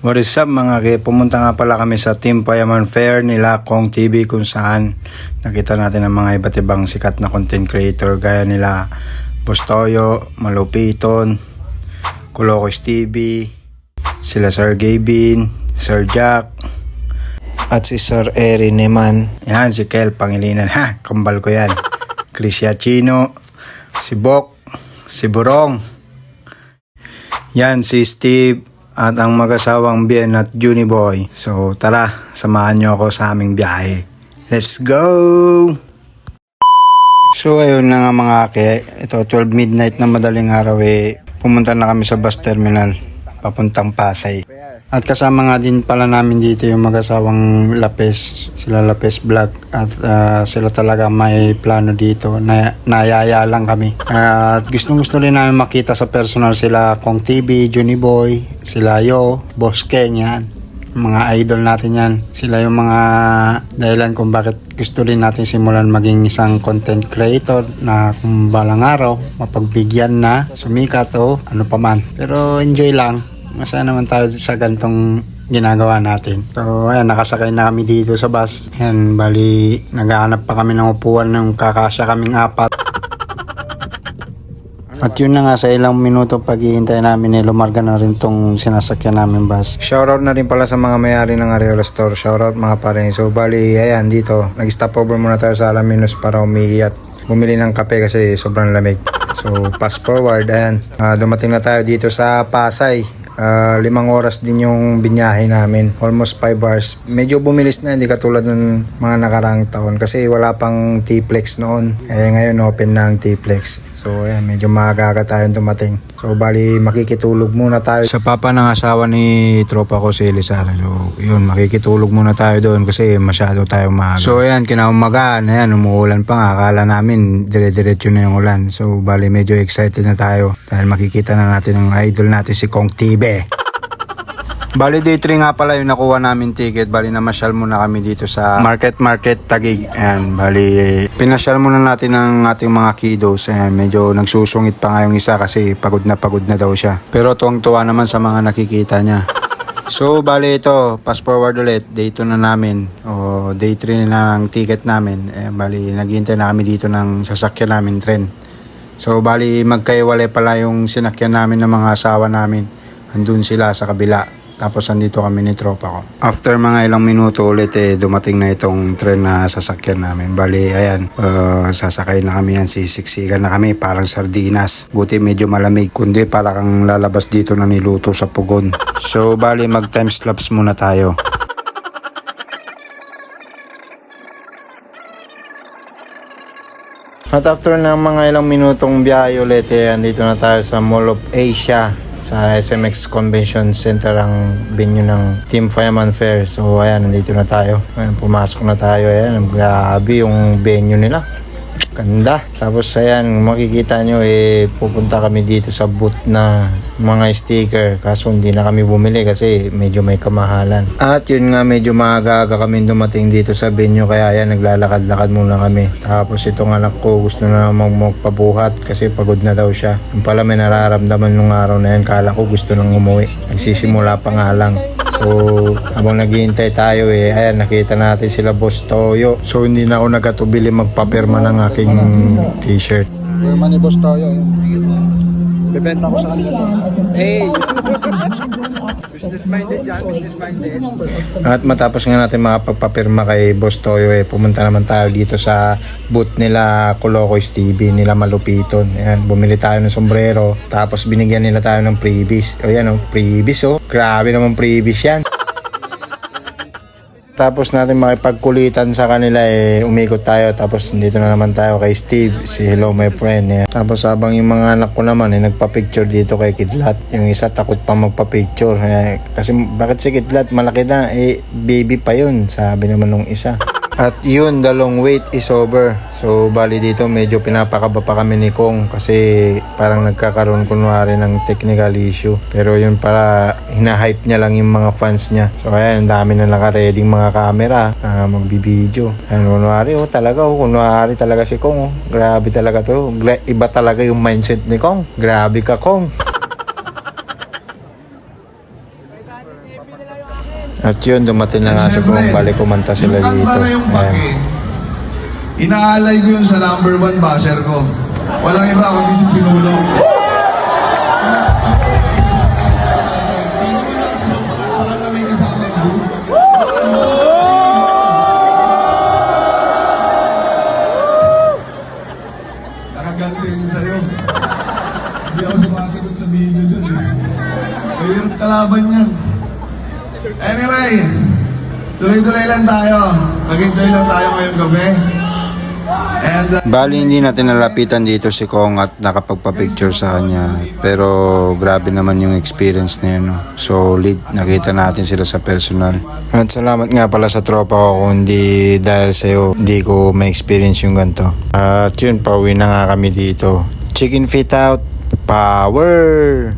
What is up mga ke? Pumunta nga pala kami sa Team Payaman Fair nila Kong TV kung saan nakita natin ang mga iba't ibang sikat na content creator gaya nila Boss Toyo, Malupiton, Kulokos TV, sila Sir Gavin, Sir Jack, at si Sir Eri Neman. Yan, si Kel Pangilinan. Ha, kambal ko yan. Chris Yachino, si Bok, si Burong. Yan, si Steve, at ang mag-asawang Bien at Juniboy. So tara, samahan nyo ako sa aming biyahe. Let's go! So ayun na nga mga ke, ito 12 midnight na madaling araw pumunta na kami sa bus terminal papuntang Pasay. At kasama nga din pala namin dito yung mag-asawang Lapes, sila Lapes Vlog, at sila talaga may plano dito, nayaya lang kami. At gusto rin namin makita sa personal sila Kong TV, Juniboy, sila Yo, Boss King, yan. Mga idol natin yan. Sila yung mga dahilan kung bakit gusto rin natin simulan maging isang content creator na kung balang araw, mapagbigyan na, sumikat o ano pa man. Pero enjoy lang. Masaya naman tayo sa gantong ginagawa natin. So ayan, nakasakay na kami dito sa bus. Ayan, bali naghahanap pa kami ng upuan ng kakasya kaming apat. At yun na nga, sa ilang minuto paghihintay namin lumarga na rin tong sinasakyan namin bus. Shoutout na rin pala sa mga may-ari ng Areola Store. Shoutout mga pare. So bali ayan, dito nag-stop over muna tayo sa Alaminos para umihi at bumili ng kape kasi sobrang lamig. So fast forward, ayan, dumating na tayo dito sa Pasay. 5 oras din yung binyahe namin, almost 5 hours. Medyo bumilis na, hindi katulad ng mga nakaraang taon kasi wala pang T-Flex noon. Ngayon open na ang T-Flex. So ayan, medyo maaga tayong dumating. So bali makikitulog muna tayo sa papa ng asawa ni tropa ko si Elizar. So yun, makikitulog muna tayo doon kasi masyado tayong maaga. So ayan, kinaumagaan, ayan, umuulan pa nga. Akala namin dire-diretso na yung ulan. So bali medyo excited na tayo dahil makikita na natin ang idol natin si Kong TV. Bali day 3 nga pala yung nakuha namin ticket. Bali namasyal muna kami dito sa Market Taguig. Ayan, bali pinasyal muna natin ang ating mga kiddos. Ayan, medyo nagsusungit pa nga yung isa kasi pagod na daw siya. Pero tuwang-tuwa naman sa mga nakikita niya. So bali ito, fast forward ulit, day 2 na namin. O day 3 na ang ticket namin. Ayan, bali naghihintay na kami dito ng sasakyan namin tren. So bali magkaiwalay pala yung sinakyan namin ng mga asawa namin. Andun sila sa kabila. Tapos andito kami ni tropa ko. After mga ilang minuto ulit dumating na itong tren na sasakyan namin. Bali ayan, sasakay na kami yan, sisiksikan na kami parang sardinas. Buti medyo malamig, kundi para kang lalabas dito na niluto sa pugon. So bali mag timelapse muna tayo. At after ng mga ilang minutong biyahe ulit, andito na tayo sa Mall of Asia, sa SMX Convention Center, ang venue ng Team Payaman Fair. So ayan, nandito na tayo. Ayan, pumasok na tayo. Ayan, grabe yung venue nila. Ganda. Tapos ayan, makikita nyo pupunta kami dito sa booth na mga sticker. Kaso hindi na kami bumili kasi medyo may kamahalan. At yun nga, medyo maaga kami dumating dito sa venue. Kaya ayan, naglalakad-lakad muna kami. Tapos itong anak ko gusto na magpabuhat kasi pagod na daw siya. Yung pala may nararamdaman nung araw na yan. Kala ko gusto nang umuwi. Nagsisimula pa nga lang. So habang naghihintay tayo ayan, nakita natin sila Boss Toyo. So hindi na ako nagkatubili magpapirma ng aking t-shirt. Pirma ni Boss Toyo. Bebenta ko sa kanila. Hey! Business minded yan, business minded. At matapos nga natin makapagpapirma kay Boss Toyo pumunta naman tayo dito sa booth nila Kulokos TV, nila Malupiton. Ayan, bumili tayo ng sombrero. Tapos binigyan nila tayo ng freebies. O yan, freebies grabe naman freebies yan. Tapos natin makipagkulitan sa kanila umikot tayo. Tapos dito na naman tayo kay Steve, si Hello My Friend. Tapos habang yung mga anak ko naman nagpa-picture dito kay Kidlat. Yung isa takot pa magpa-picture kasi bakit si Kidlat malaki na, baby pa yun, sabi naman nung isa. At yun, the long wait is over. So bali dito medyo pinapakaba pa kami ni Kong kasi parang nagkakaroon kunwari ng technical issue. Pero yun para hinahype niya lang yung mga fans niya. So ayan, ang dami na naka-ready mga camera magbibideo. Ayan, kunwari talaga si Kong. Grabe talaga to. Iba talaga yung mindset ni Kong. Grabe ka, Kong. At yun, dumating na nga sa kung balik kumanta sila Yung dito. kanta na yung Ayan. pake, inaalay ko yun sa number 1 basher ko. Walang iba kundi si Pinulo. Wala na may kasamang group. Nakaganti rin sa'yo. Hindi ako sumasagot sa video dun. Mahirap kalaban yan. Anyway, tuloy-tuloy lang tayo. Mag-enjoy lang tayo ngayong gabi. And, Bali, hindi natin nalapitan dito si Kong at nakapagpa-picture sa kanya. Pero grabe naman yung experience na yun. No? Solid, nakita natin sila sa personal. At salamat nga pala sa tropa ko, kung hindi dahil sa'yo, hindi ko ma-experience yung ganito. At yun, pauwi na nga kami dito. Chicken feet out, power!